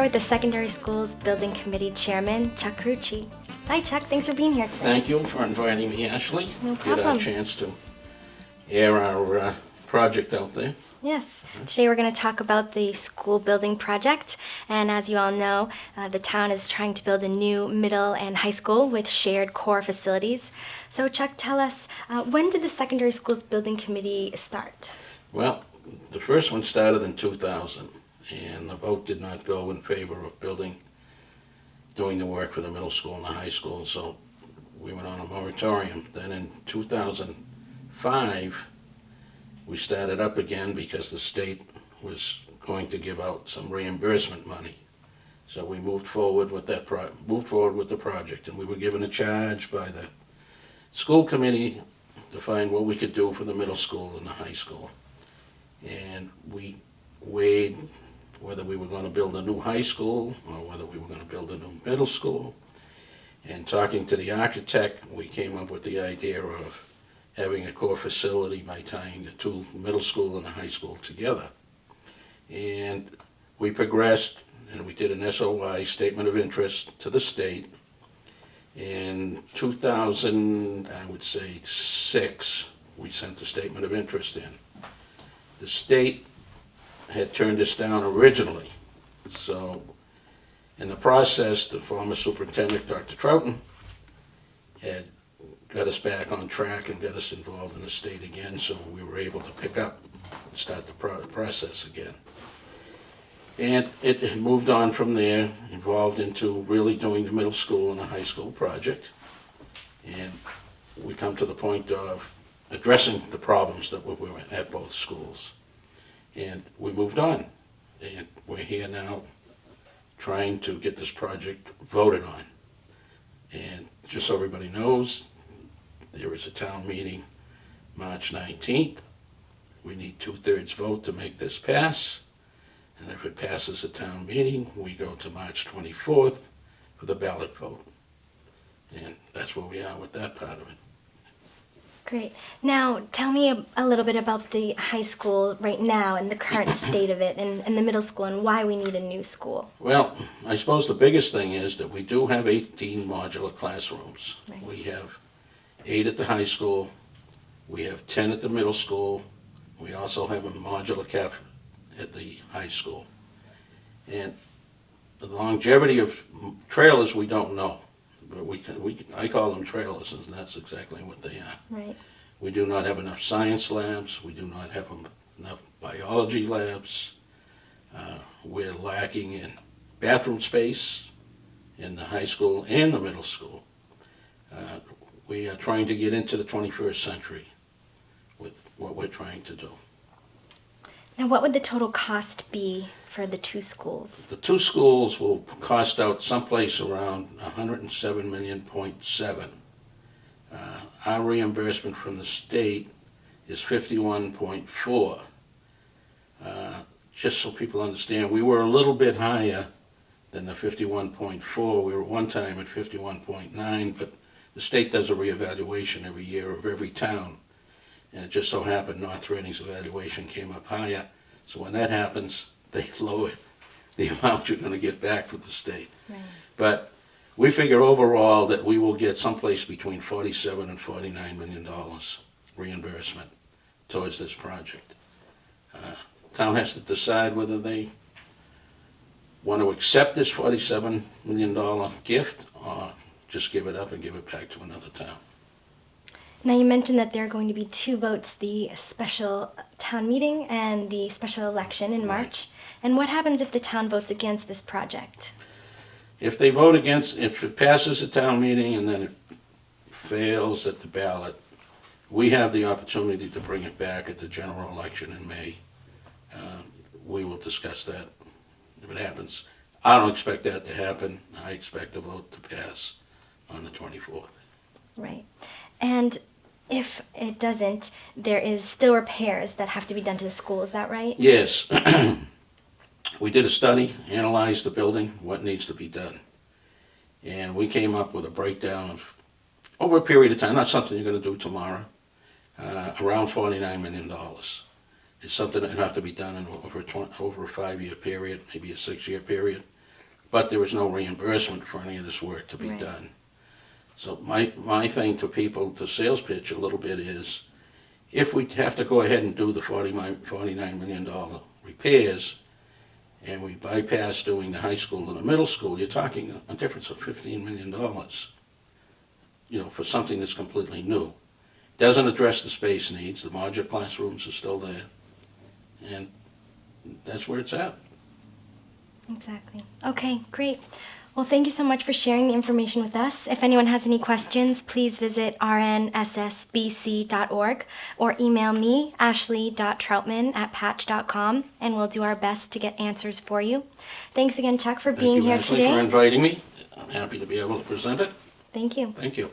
with the Secondary Schools Building Committee Chairman, Chuck Carucci. Hi, Chuck. Thanks for being here today. Thank you for inviting me, Ashley. No Get problem. a chance to air our project out there. Yes. Today we're going to talk about the school building project. And as you all know, the town is trying to build a new middle and high school with shared core facilities. So Chuck, tell us, when did the Secondary Schools Building Committee start? Well, the first one started in 2000, and the vote did not go in favor of doing the work for the middle school and the high school, so we went on a moratorium. Then in 2005, we started up again because the state was going to give out some reimbursement money. So we moved forward with the project, and we were given a charge by the school committee to find what we could do for the middle school and the high school. And we weighed whether we were going to build a new high school or whether we were going to build a new middle school. And talking to the architect, we came up with the idea of having a core facility by tying the two middle school and the high school together. And we progressed, and we did an SOI, statement of interest, to the state. In 2000, I would say 6, we sent the statement of interest in. The state had turned us down originally. So in the process, the former superintendent, Dr. Troutman, had got us back on track and got us involved in the state again, so we were able to pick up and start the process again. And it moved on from there, evolved into really doing the middle school and the high school project. And we come to the point of addressing the problems that were at both schools. And we moved on. And we're here now trying to get this project voted on. And just so everybody knows, there is a town meeting March 19th. We need 2/3 vote to make this pass. And if it passes a town meeting, we go to March 24th for the ballot vote. And that's where we are with that part of it. Great. Now, tell me a little bit about the high school right now and the current state of it, and the middle school, and why we need a new school. Well, I suppose the biggest thing is that we do have 18 modular classrooms. Right. We have 8 at the high school, we have 10 at the middle school, we also have a modular caf at the high school. And the longevity of trailers, we don't know. But I call them trailers, and that's exactly what they are. Right. We do not have enough science labs. We do not have enough biology labs. We're lacking in bathroom space in the high school and the middle school. We are trying to get into the 21st century with what we're trying to do. Now, what would the total cost be for the two schools? The two schools will cost out someplace around $107.7 million. Our reimbursement from the state is $51.4. Just so people understand, we were a little bit higher than the 51.4. We were one time at 51.9, but the state does a reevaluation every year of every town. And it just so happened North Reading's evaluation came up higher. So when that happens, they lower the amount you're going to get back from the state. Right. But we figure overall that we will get someplace between $47 and $49 million reimbursement towards this project. Town has to decide whether they want to accept this $47 million gift or just give it up and give it back to another town. Now, you mentioned that there are going to be 2 votes, the special town meeting and the special election in March. And what happens if the town votes against this project? If they vote against, if it passes a town meeting and then it fails at the ballot, we have the opportunity to bring it back at the general election in May. We will discuss that if it happens. I don't expect that to happen. I expect the vote to pass on the 24th. Right. And if it doesn't, there is still repairs that have to be done to the school, is that right? Yes. We did a study, analyzed the building, what needs to be done. And we came up with a breakdown of, over a period of time, not something you're going to do tomorrow, around $49 million. It's something that would have to be done in over a 5-year period, maybe a 6-year period. but there was no reimbursement for any of this work to be Right. done. So my thing to people, to sales pitch a little bit is, if we have to go ahead and do the $49 million repairs, and we bypass doing the high school and the middle school, you're talking a difference of $15 million, for something that's completely new. Doesn't address the space needs, the modular classrooms are still there, and that's where it's at. Exactly. Okay, great. Well, thank you so much for sharing the information with us. If anyone has any questions, please visit rnssbc.org or email me, ashley.troutman@patch.com, and we'll do our best to get answers for you. Thanks again, Chuck, for being here Thank you, Ashley, today. for inviting me. I'm happy to be able to present it. Thank you. Thank you.